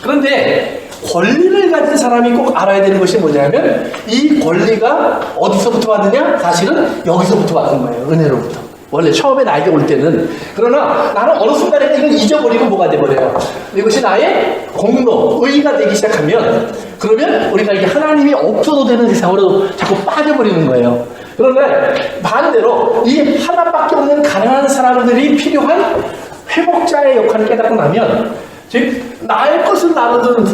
그런데 권리를 가진 사람이 꼭 알아야 되는 것이 뭐냐면 이 권리가 어디서부터 왔느냐? 사실은 여기서부터 왔던 거예요. 은혜로부터. 원래 처음에 나에게 올 때는. 그러나 나는 어느 순간에 이걸 잊어버리고 뭐가 돼버려요. 이것이 나의 공로, 의의가 되기 시작하면 그러면 우리가 이게 하나님이 없어도 되는 세상으로 자꾸 빠져버리는 거예요. 그런데 반대로 이 하나밖에 없는 가난한 사람들이 필요한 회복자의 역할을 깨닫고 나면 즉 나의 것을 나누는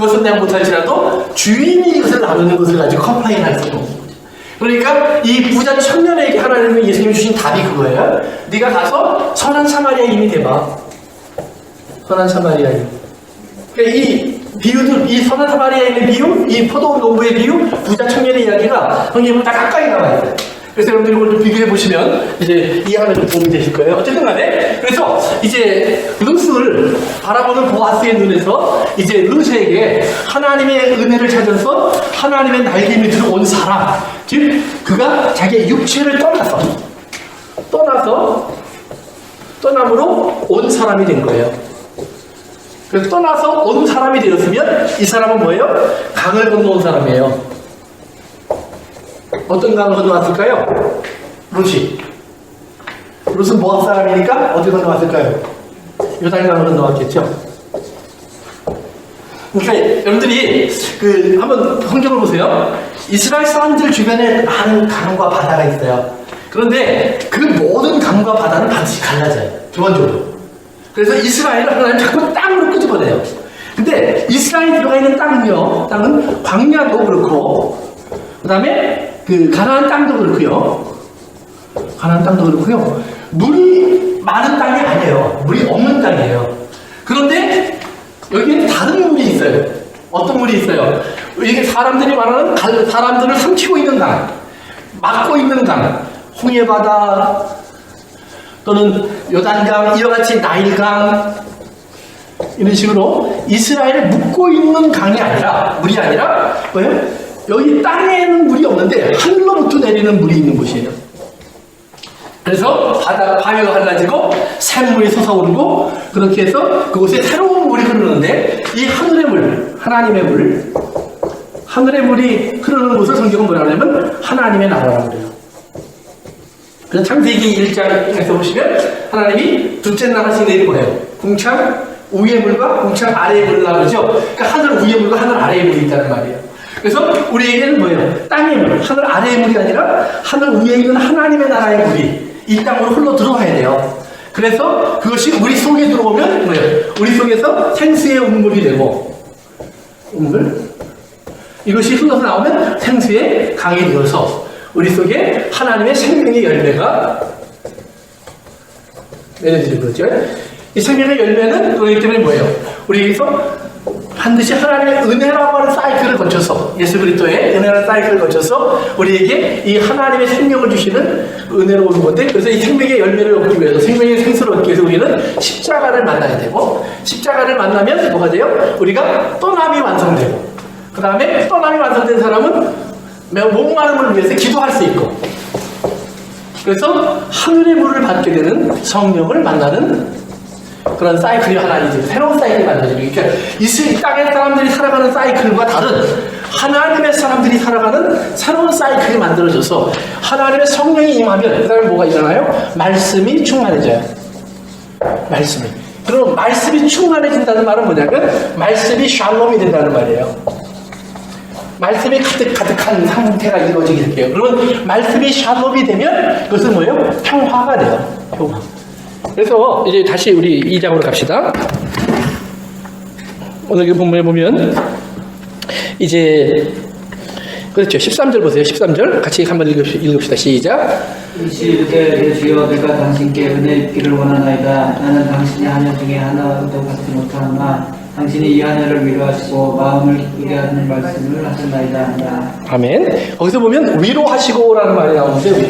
것은 내가 못할지라도 주인이 이것을 나누는 것을 가지고 컴플레인 할 수 없는 거죠. 그러니까 이 부자 청년에게 하나님이 예수님이 주신 답이 그거예요. 네가 가서 선한 사마리아인이 돼봐. 선한 사마리아인. 그러니까 이 비유들, 이 선한 사마리아인의 비유, 이 포도원 농부의 비유, 부자 청년의 이야기가 성경에 다 가까이 나와 있어요. 그래서 여러분들이 이걸 좀 비교해 보시면 이제 이해하는 데 도움이 되실 거예요. 어쨌든 간에 그래서 이제 룻을 바라보는 보아스의 눈에서 이제 룻에게 하나님의 은혜를 찾아서 하나님의 날개 밑으로 온 사람, 즉 그가 자기의 육체를 떠남으로 온 사람이 된 거예요. 그래서 떠나서 온 사람이 되었으면 이 사람은 뭐예요? 강을 건너온 사람이에요. 어떤 강을 건너왔을까요? 룻은 모압 사람이니까 어디 건너왔을까요? 요단강을 건너왔겠죠. 그러니까 여러분들이 한번 성경을 보세요. 이스라엘 사람들 주변에 많은 강과 바다가 있어요. 그런데 그 모든 강과 바다는 반드시 갈라져요. 기본적으로. 그래서 이스라엘을 하나님 자꾸 땅으로 끄집어내요. 근데 이스라엘이 들어가 있는 땅은 광야도 그렇고 그 다음에 가나안 땅도 그렇고요. 가나안 땅도 그렇고요. 물이 많은 땅이 아니에요. 물이 없는 땅이에요. 그런데 여기에 다른 물이 있어요. 어떤 물이 있어요? 이게 사람들이 말하는 사람들을 삼키고 있는 강, 막고 있는 강, 홍해바다 또는 요단강, 이와 같이 나일강, 이런 식으로 이스라엘을 묶고 있는 강이 아니라, 물이 아니라 뭐예요? 여기 땅에는 물이 없는데 하늘로부터 내리는 물이 있는 곳이에요. 그래서 바위가 갈라지고 샘물이 솟아오르고 그렇게 해서 그곳에 새로운 물이 흐르는데, 이 하늘의 물, 하나님의 물, 하늘의 물이 흐르는 곳을 성경은 뭐라 하냐면 하나님의 나라라고 그래요. 그래서 창세기 1장에서 보시면 하나님이 둘째 날 하신 일이 뭐예요? 궁창 위의 물과 궁창 아래의 물을 나누죠. 그러니까 하늘 위의 물과 하늘 아래의 물이 있다는 말이에요. 그래서 우리에게는 뭐예요? 땅의 물, 하늘 아래의 물이 아니라 하늘 위에 있는 하나님의 나라의 물이 이 땅으로 흘러 들어와야 돼요. 그래서 그것이 우리 속에 들어오면 뭐예요? 우리 속에서 생수의 운물이 되고, 운물, 이것이 흘러서 나오면 생수의 강이 되어서 우리 속에 하나님의 생명의 열매가 내려지는 거죠. 이 생명의 열매는 그렇기 때문에 뭐예요? 우리에게서 반드시 하나님의 은혜라고 하는 사이클을 거쳐서, 예수 그리스도의 은혜라는 사이클을 거쳐서 우리에게 이 하나님의 생명을 주시는 은혜로운 건데, 그래서 이 생명의 열매를 얻기 위해서, 생명의 생수를 얻기 위해서 우리는 십자가를 만나야 되고, 십자가를 만나면 뭐가 돼요? 우리가 떠남이 완성되고, 그 다음에 떠남이 완성된 사람은 매우 목마름을 위해서 기도할 수 있고, 그래서 하늘의 물을 받게 되는 성령을 만나는 그런 사이클이 하나 이제 새로운 사이클이 만들어지는, 그러니까 이 땅의 사람들이 살아가는 사이클과 다른 하나님의 사람들이 살아가는 새로운 사이클이 만들어져서 하나님의 성령이 임하면 그 다음에 뭐가 일어나요? 말씀이 충만해져요. 말씀이. 그럼 말씀이 충만해진다는 말은 뭐냐면 말씀이 샬롬이 된다는 말이에요. 말씀이 가득한 상태가 이루어지게 돼요. 그러면 말씀이 샬롬이 되면 그것은 뭐예요? 평화가 돼요. 평화. 그래서 이제 다시 우리 2장으로 갑시다. 오늘 본문에 보면 이제 그렇죠. 13절 보세요. 13절 같이 한번 읽읍시다. 시작. 이르되 주여 내가 당신께 은혜 입기를 원하나이다. 나는 당신의 하늘 중에 하나도 갖지 못하나 당신이 이 하늘을 위로하시고 마음을 기쁘게 하는 말씀을 하셨나이다 한다. 아멘. 거기서 보면 위로하시고라는 말이 나오는데,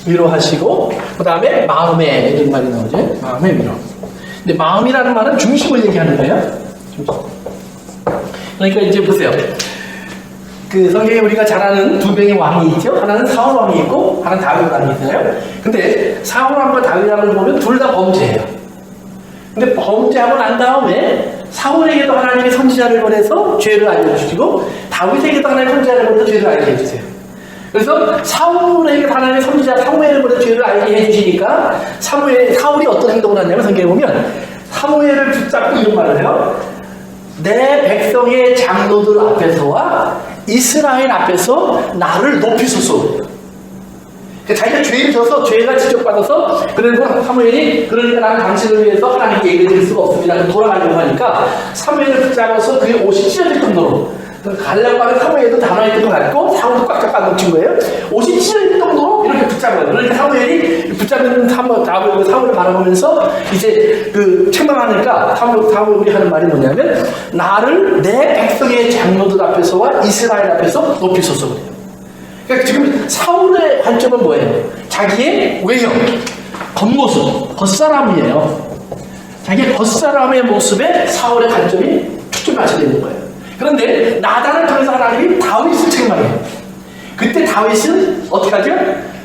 위로하시고, 그 다음에 마음에 이런 말이 나오죠. 마음의 위로. 근데 마음이라는 말은 중심을 얘기하는 거예요. 중심. 그러니까 이제 보세요. 그 성경에 우리가 잘 아는 두 명의 왕이 있죠. 하나는 사울 왕이 있고 하나는 다윗 왕이 있어요. 근데 사울 왕과 다윗 왕을 보면 둘 다 범죄예요. 근데 범죄하고 난 다음에 사울에게도 하나님이 선지자를 보내서 죄를 알려주시고 다윗에게도 하나님이 선지자를 보내서 죄를 알게 해주세요. 그래서 사울에게 하나님의 선지자 사무엘을 보내서 죄를 알게 해주시니까 사울이 어떤 행동을 하냐면 성경에 보면 사무엘을 붙잡고 이런 말을 해요. 내 백성의 장로들 앞에서와 이스라엘 앞에서 나를 높이소서. 자기가 죄를 져서 죄가 지적받아서, 그래서 사무엘이 그러니까 나는 당신을 위해서 하나님께 예배 드릴 수가 없습니다. 돌아가려고 하니까 사무엘을 붙잡아서 그의 옷이 찢어질 정도로, 가려고 하는 사무엘도 단화에 들어갔고 사울도 꽉 잡아 놓친 거예요. 옷이 찢어질 정도로 이렇게 붙잡아요. 그러니까 사무엘이 붙잡는 사울을 바라보면서 이제 그 책망하니까 사무엘이 하는 말이 뭐냐면 나를 내 백성의 장로들 앞에서와 이스라엘 앞에서 높이소서 그래요. 그러니까 지금 사울의 관점은 뭐예요? 자기의 외형, 겉모습, 겉사람이에요. 자기의 겉사람의 모습에 사울의 관점이 초점이 맞춰져 있는 거예요. 그런데 나단을 통해서 하나님이 다윗을 책망해요. 그때 다윗은 어떻게 하죠?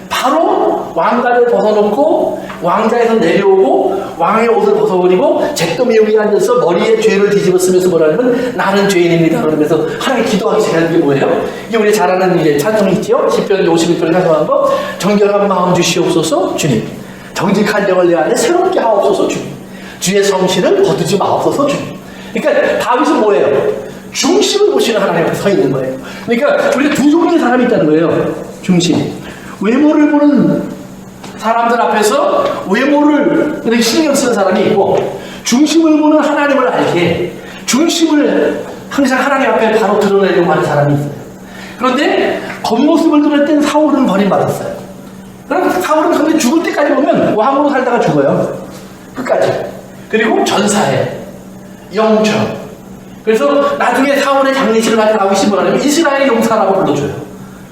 바로 왕관을 벗어놓고 왕자에서 내려오고 왕의 옷을 벗어버리고 잿더미 위에 앉아서 머리에 죄를 뒤집어 쓰면서 뭐라냐면 나는 죄인입니다 그러면서 하나님 기도하기 시작하는 게 뭐예요? 이게 우리 잘 아는 이제 찬송이 있지요? 시편 51편에 찬송한 거, 정결한 마음 주시옵소서 주님, 정직한 영을 내 안에 새롭게 하옵소서 주님, 주의 성실을 거두지 마옵소서 주님. 그러니까 다윗은 뭐예요? 중심을 보시는 하나님 앞에 서 있는 거예요. 그러니까 우리가 두 종류의 사람이 있다는 거예요. 중심. 외모를 보는 사람들 앞에서 외모를 신경 쓰는 사람이 있고, 중심을 보는 하나님을 알게 중심을 항상 하나님 앞에 바로 드러내려고 하는 사람이 있어요. 그런데 겉모습을 드러낼 때는 사울은 버림받았어요. 그럼 사울은 근데 죽을 때까지 보면 왕으로 살다가 죽어요. 끝까지. 그리고 전사해. 영청. 그래서 나중에 사울의 장례식을 하는 다윗이 뭐라냐면 이스라엘의 용사라고 불러줘요.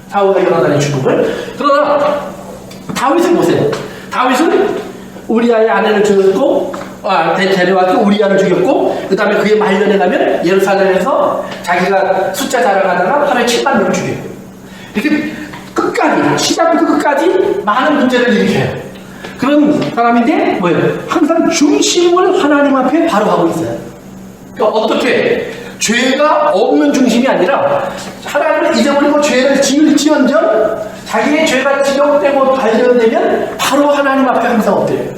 사울과 요나단의 죽음을. 그러나 다윗은 보세요. 다윗은 우리아의 아내를 죽였고 데려와서 우리아를 죽였고 그 다음에 그의 말년에 가면 예루살렘에서 자기가 숫자 자랑하다가 하루에 7만 명을 죽여요. 이렇게 끝까지 시작부터 끝까지 많은 문제를 일으켜요. 그런 사람인데 뭐예요? 항상 중심을 하나님 앞에 바로 하고 있어요. 그러니까 어떻게 죄가 없는 중심이 아니라 하나님을 잊어버리고 죄를 지을지언정 자기의 죄가 지적되고 발견되면 바로 하나님 앞에 항상 엎드려요.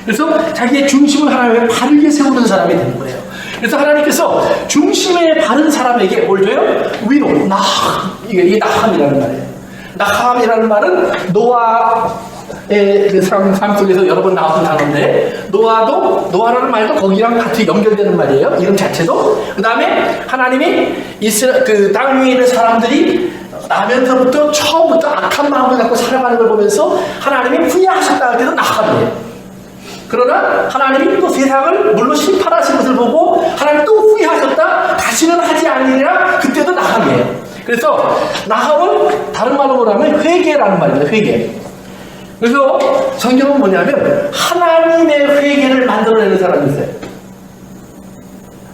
그래서 자기의 중심을 하나님 앞에 바르게 세우는 사람이 되는 거예요. 그래서 하나님께서 중심에 바른 사람에게 뭘 줘요? 위로, 이게 나함이라는 말이에요. 나함이라는 말은 노아의 그 삶 속에서 여러 번 나왔던 단어인데 노아라는 말도 거기랑 같이 연결되는 말이에요. 이름 자체도. 그 다음에 하나님이 그 땅 위에 있는 사람들이 나면서부터 처음부터 악한 마음을 갖고 살아가는 걸 보면서 하나님이 후회하셨다 할 때도 나함이에요. 그러나 하나님이 또 세상을 물론 심판하신 것을 보고 하나님 또 후회하셨다 다시는 하지 않으리라 그때도 나함이에요. 그래서 나함은 다른 말로 뭐냐면 회개라는 말입니다. 회개. 그래서 성경은 뭐냐면 하나님의 회개를 만들어내는 사람이 있어요.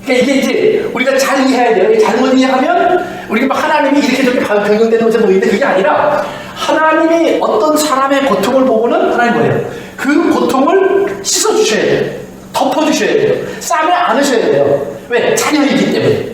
그러니까 이게 이제 우리가 잘 이해해야 돼요. 잘못 이해하면 우리가 막 하나님이 이렇게 저렇게 변경되는 것처럼 보이는데 그게 아니라 하나님이 어떤 사람의 고통을 보고는 하나님 뭐예요? 그 고통을 씻어주셔야 돼요. 덮어주셔야 돼요. 싸매 안으셔야 돼요. 왜? 자녀이기 때문에.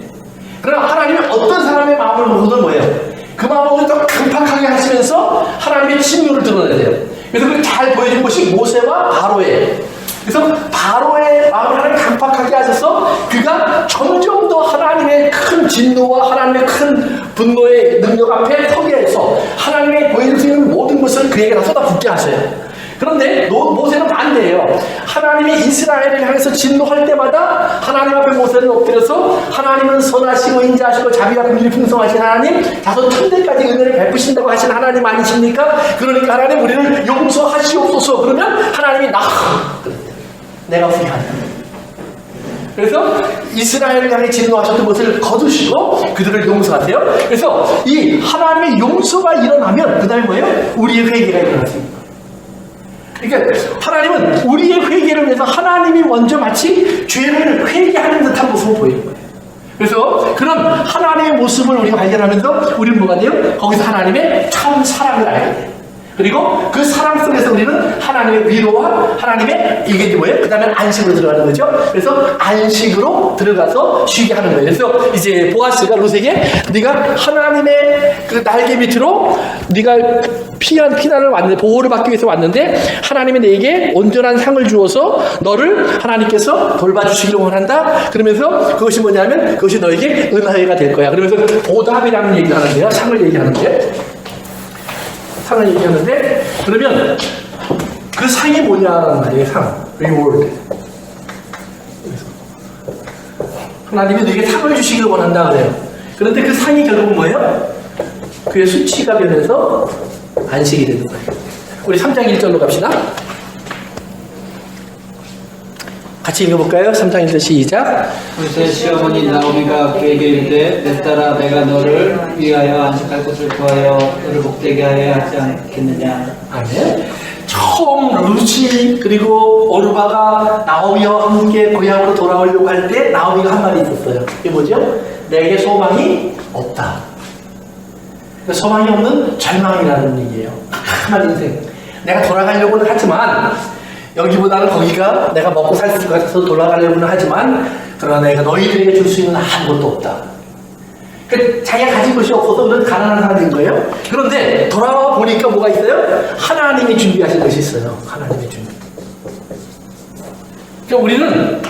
그러나 하나님이 어떤 사람의 마음을 보고는 뭐예요? 그 마음을 더 강팍하게 하시면서 하나님의 친밀을 드러내야 돼요. 그래서 그걸 잘 보여준 것이 모세와 바로예요. 그래서 바로의 마음을 하나님 강팍하게 하셔서 그가 점점 더 하나님의 큰 진노와 하나님의 큰 분노의 능력 앞에 서게 해서 하나님의 보여주시는 모든 것을 그에게 다 쏟아붓게 하셔요. 그런데 모세는 반대예요. 하나님이 이스라엘을 향해서 진노할 때마다 하나님 앞에 모세를 엎드려서 하나님은 선하시고 인자하시고 자비와 긍휼이 풍성하신 하나님 다소 천대까지 은혜를 베푸신다고 하신 하나님 아니십니까? 그러니까 하나님 우리를 용서하시옵소서. 그러면 하나님이 내가 후회한다. 그래서 이스라엘을 향해 진노하셨던 것을 거두시고 그들을 용서하세요. 그래서 이 하나님의 용서가 일어나면 그 다음에 뭐예요? 우리의 회개가 일어났습니다. 그러니까 하나님은 우리의 회개를 위해서 하나님이 먼저 마치 죄를 회개하는 듯한 모습을 보이는 거예요. 그래서 그런 하나님의 모습을 우리가 발견하면서 우리는 뭐가 돼요? 거기서 하나님의 참 사랑을 알게 돼요. 그리고 그 사랑 속에서 우리는 하나님의 위로와 하나님의 이게 뭐예요? 그 다음에 안식으로 들어가는 거죠. 그래서 안식으로 들어가서 쉬게 하는 거예요. 그래서 이제 보아스가 룻에게 네가 하나님의 그 날개 밑으로 네가 피난을 왔는데 보호를 받기 위해서 왔는데 하나님이 내게 온전한 상을 주어서 너를 하나님께서 돌봐주시기를 원한다. 그러면서 그것이 뭐냐면 그것이 너에게 은혜가 될 거야. 그러면서 보답이라는 얘기를 하는데요. 상을 얘기하는데 상을 얘기하는데 그러면 그 상이 뭐냐는 말이에요. 상, reward. 하나님이 너에게 상을 주시길 원한다 그래요. 그런데 그 상이 결국은 뭐예요? 그의 수치가 변해서 안식이 되는 거예요. 우리 3장 1절로 갑시다. 같이 읽어볼까요? 3장 1절 시작. 룻의 시어머니 나오미가 그에게 이르되 내 딸아 내가 너를 위하여 안식할 곳을 구하여 너를 복되게 하여 하지 않겠느냐. 아멘. 처음 룻이 그리고 오르바가 나오미와 함께 고향으로 돌아오려고 할 때 나오미가 한 말이 있었어요. 이게 뭐죠? 내게 소망이 없다. 소망이 없는 절망이라는 얘기예요. 한 인생. 내가 돌아가려고는 하지만 여기보다는 거기가 내가 먹고 살 수 같아서 돌아가려고는 하지만 그러나 내가 너희들에게 줄 수 있는 아무것도 없다. 그러니까 자기가 가진 것이 없어서 그런 가난한 사람인 거예요. 그런데 돌아와 보니까 뭐가 있어요? 하나님이 준비하신 것이 있어요. 하나님의 준비. 그러니까 우리는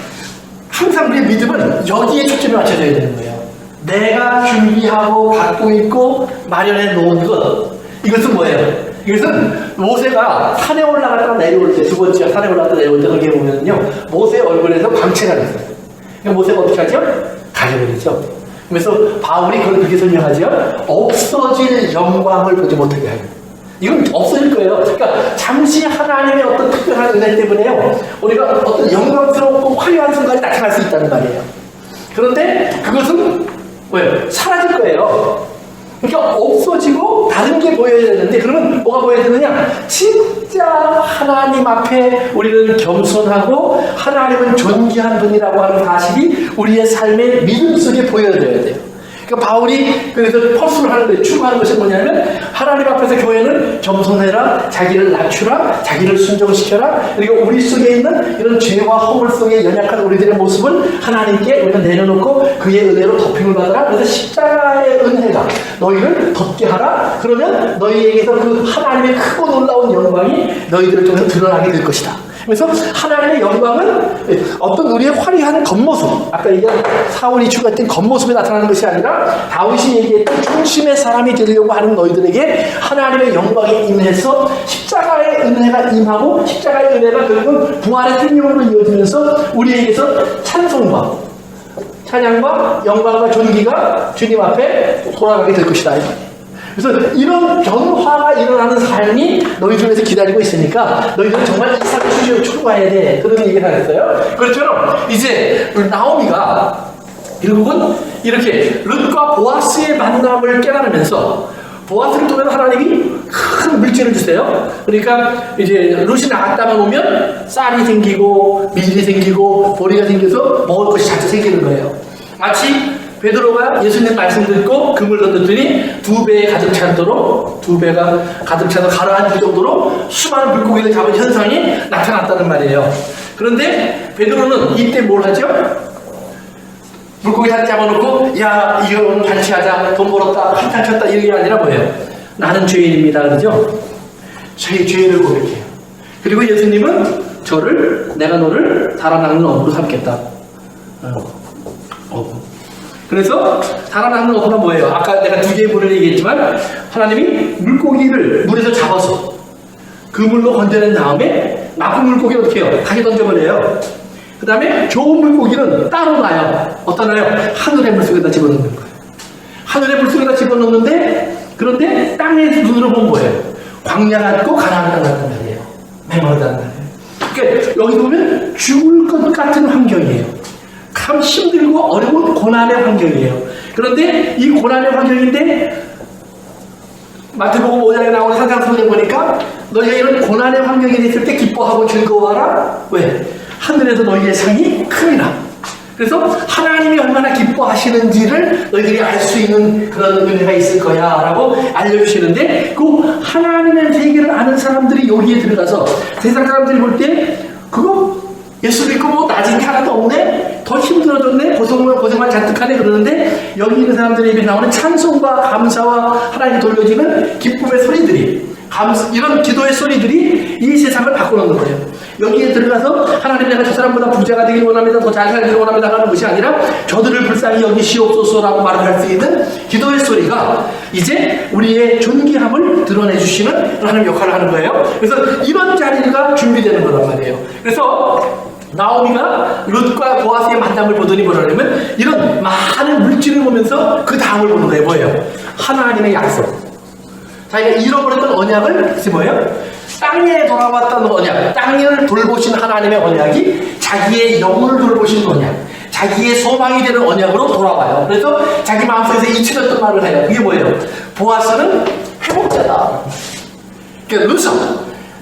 항상 우리의 믿음은 여기에 초점이 맞춰져야 되는 거예요. 내가 준비하고 갖고 있고 마련해 놓은 것. 이것은 뭐예요? 이것은 모세가 산에 올라갔다가 내려올 때, 두 번째 산에 올라갔다가 내려올 때 거기에 보면요 모세 얼굴에서 광채가 났어요. 그러니까 모세가 어떻게 하죠? 가려버리죠. 그래서 바울이 그걸 그렇게 설명하죠. 없어질 영광을 보지 못하게 하는. 이건 없어질 거예요. 그러니까 잠시 하나님의 어떤 특별한 은혜 때문에요, 우리가 어떤 영광스럽고 화려한 순간이 나타날 수 있다는 말이에요. 그런데 그것은 뭐예요? 사라질 거예요. 그러니까 없어지고 다른 게 보여야 되는데, 그러면 뭐가 보여야 되느냐? 진짜 하나님 앞에 우리는 겸손하고 하나님은 존귀한 분이라고 하는 사실이 우리의 삶의 믿음 속에 보여줘야 돼요. 그러니까 바울이 그래서 퍼스를 하는 거예요. 추구하는 것이 뭐냐면, 하나님 앞에서 교회는 겸손해라, 자기를 낮추라, 자기를 순종시켜라. 그리고 우리 속에 있는 이런 죄와 허물 속에 연약한 우리들의 모습을 하나님께 우리가 내려놓고 그의 은혜로 덮임을 받아라. 그래서 십자가의 은혜가 너희를 덮게 하라. 그러면 너희에게서 그 하나님의 크고 놀라운 영광이 너희들을 통해서 드러나게 될 것이다. 그래서 하나님의 영광은 어떤 우리의 화려한 겉모습, 아까 얘기한 사울이 추구했던 겉모습에 나타나는 것이 아니라 다윗이 얘기했던 중심의 사람이 되려고 하는 너희들에게 하나님의 영광이 임해서 십자가의 은혜가 임하고, 십자가의 은혜가 결국은 부활의 생명으로 이어지면서 우리에게서 찬양과 영광과 존귀가 주님 앞에 돌아가게 될 것이다. 그래서 이런 변화가 일어나는 삶이 너희 중에서 기다리고 있으니까 너희들은 정말 이 삶을 추구해야 돼. 그런 얘기를 하셨어요. 그렇죠? 이제 나오미가 결국은 이렇게 룻과 보아스의 만남을 깨달으면서, 보아스를 통해서 하나님이 큰 물질을 주세요. 그러니까 이제 룻이 나갔다만 오면 쌀이 생기고 밀이 생기고 보리가 생겨서 먹을 것이 자주 생기는 거예요. 마치 베드로가 예수님 말씀 듣고 그물 던졌더니 2배 가득 찬도록, 2배가 가득 차서 가라앉을 정도로 수많은 물고기를 잡은 현상이 나타났다는 말이에요. 그런데 베드로는 이때 뭘 하죠? 물고기 다 잡아놓고, 야, 이거 오늘 잔치하자, 돈 벌었다, 한탄 쳤다, 이런 게 아니라 뭐예요? 나는 죄인입니다. 그러죠? 저의 죄를 고백해요. 그리고 예수님은 내가 너를 달아나는 어부로 삼겠다. 그래서 달아나는 어부가 뭐예요? 아까 내가 2개의 물을 얘기했지만, 하나님이 물고기를 물에서 잡아서 그 물로 건져낸 다음에 나쁜 물고기를 어떻게 해요? 다시 던져버려요. 그 다음에 좋은 물고기는 따로 놔요. 어디다 놔요? 하늘의 물속에다 집어넣는 거예요. 하늘의 물속에다 집어넣는데, 그런데 땅에 눈으로 보면 뭐예요? 광야 같고 가나안 땅 같은 말이에요. 메마르다는 말이에요. 그러니까 여기 보면 죽을 것 같은 환경이에요. 참 힘들고 어려운 고난의 환경이에요. 그런데 이 고난의 환경인데, 마태복음 5장에 나오는 산상수훈에 보니까 너희가 이런 고난의 환경이 있을 때 기뻐하고 즐거워하라. 왜? 하늘에서 너희의 상이 큽니다. 그래서 하나님이 얼마나 기뻐하시는지를 너희들이 알 수 있는 그런 은혜가 있을 거야 라고 알려주시는데, 그 하나님의 세계를 아는 사람들이 여기에 들어가서 세상 사람들이 볼 때 그거 예수 믿고 뭐 나진 게 하나도 없네, 더 힘들어졌네, 고생만 잔뜩하네, 그러는데 여기 있는 사람들의 입에 나오는 찬송과 감사와 하나님 돌려지는 기쁨의 소리들이, 이런 기도의 소리들이 이 세상을 바꿔놓는 거예요. 여기에 들어가서 하나님, 내가 저 사람보다 부자가 되길 원합니다, 더 잘 살기를 원합니다 하는 것이 아니라 저들을 불쌍히 여기시옵소서라고 말을 할 수 있는 기도의 소리가 이제 우리의 존귀함을 드러내주시는 하나님 역할을 하는 거예요. 그래서 이런 자리가 준비되는 거란 말이에요. 그래서 나오미가 룻과 보아스의 만남을 보더니 뭐라냐면, 이런 많은 물질을 보면서 그 다음을 보는 거예요. 뭐예요? 하나님의 약속. 자기가 잃어버렸던 언약을, 그게 뭐예요? 땅에 돌아왔던 언약, 땅을 돌보신 하나님의 언약이 자기의 영혼을 돌보신 언약, 자기의 소망이 되는 언약으로 돌아와요. 그래서 자기 마음속에서 잊혀졌던 말을 해요. 그게 뭐예요? 보아스는 회복자다. 그러니까 룻은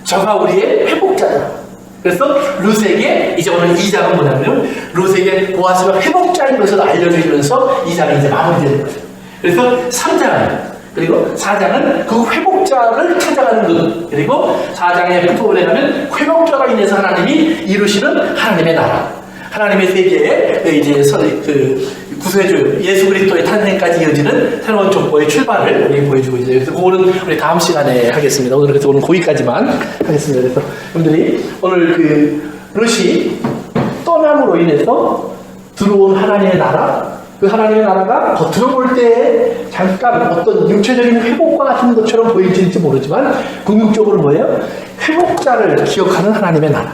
저가 우리의 회복자다. 그래서 룻에게 이제 오늘 2장은 뭐냐면, 룻에게 보아스가 회복자인 것을 알려주면서 2장이 이제 마무리되는 거예요. 그래서 3장은, 그리고 4장은 그 회복자를 찾아가는 것, 그리고 4장의 끝부분에 가면 회복자로 인해서 하나님이 이루시는 하나님의 나라, 하나님의 세계에 이제 구세주 예수 그리스도의 탄생까지 이어지는 새로운 족보의 출발을 우리 보여주고 있어요. 그래서 그거는 우리 다음 시간에 하겠습니다. 그래서 오늘 거기까지만 하겠습니다. 그래서 여러분들이 오늘 룻이 떠남으로 인해서 들어온 하나님의 나라, 그 하나님의 나라가 겉으로 볼 때 잠깐 어떤 육체적인 회복과 같은 것처럼 보일지 모르지만 궁극적으로 뭐예요? 회복자를 기억하는 하나님의 나라.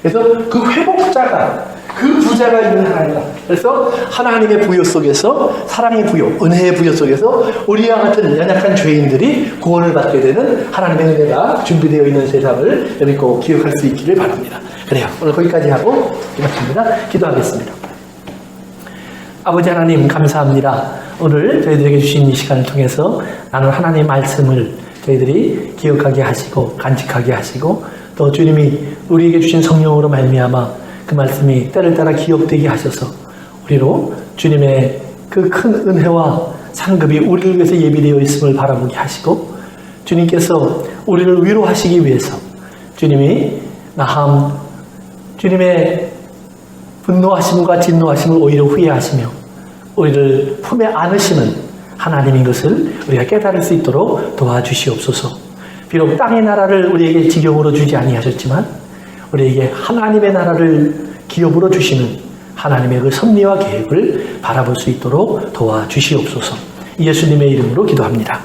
그래서 그 회복자가, 그 부자가 있는 하나님이다. 그래서 하나님의 부여 속에서, 사랑의 부여, 은혜의 부여 속에서 우리와 같은 연약한 죄인들이 구원을 받게 되는 하나님의 은혜가 준비되어 있는 세상을 여기 꼭 기억할 수 있기를 바랍니다. 그래요. 오늘 거기까지 하고 마칩니다. 기도하겠습니다. 아버지 하나님 감사합니다. 오늘 저희들에게 주신 이 시간을 통해서 나는 하나님의 말씀을 저희들이 기억하게 하시고 간직하게 하시고 또 주님이 우리에게 주신 성령으로 말미암아 그 말씀이 때를 따라 기억되게 하셔서 우리로 주님의 그 큰 은혜와 상급이 우리를 위해서 예비되어 있음을 바라보게 하시고 주님께서 우리를 위로하시기 위해서 주님이 나함 주님의 분노하심과 진노하심을 오히려 후회하시며 우리를 품에 안으시는 하나님인 것을 우리가 깨달을 수 있도록 도와주시옵소서. 비록 땅의 나라를 우리에게 직영으로 주지 아니하셨지만 우리에게 하나님의 나라를 기업으로 주시는 하나님의 그 섭리와 계획을 바라볼 수 있도록 도와주시옵소서. 예수님의 이름으로 기도합니다.